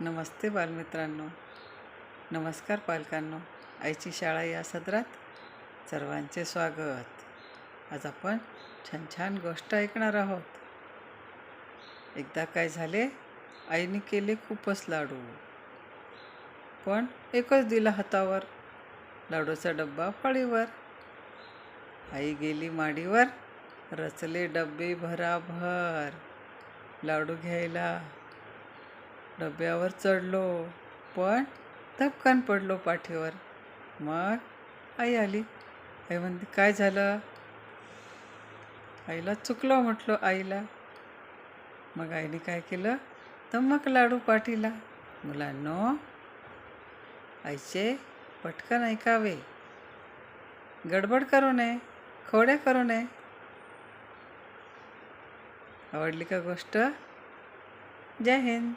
नमस्ते बालमित्रांनो. नमस्कार पालकांनो. आईची शाळा या सदरात सर्वांचे स्वागत. आज आपण छान छान गोष्ट ऐकणार आहोत. एकदा काय झाले, आईने केले खूपच लाडू, पण एकच दिला हातावर. लाडूचा डब्बा फळीवर. आई गेली माडीवर, रचले डब्बे भराभर. लाडू घ्यायला डब्यावर चढलो, पण धपकन पडलो पाठीवर. मग आई आली. आई म्हणते, काय झालं? आईला चुकलो म्हटलो आईला. मग आईने काय केलं, धमक लाडू पाठीला. मुलांनो, आईचे पटकन ऐकावे, गडबड करू नये, खोड्या करू नये. आवडली का गोष्ट? जय हिंद.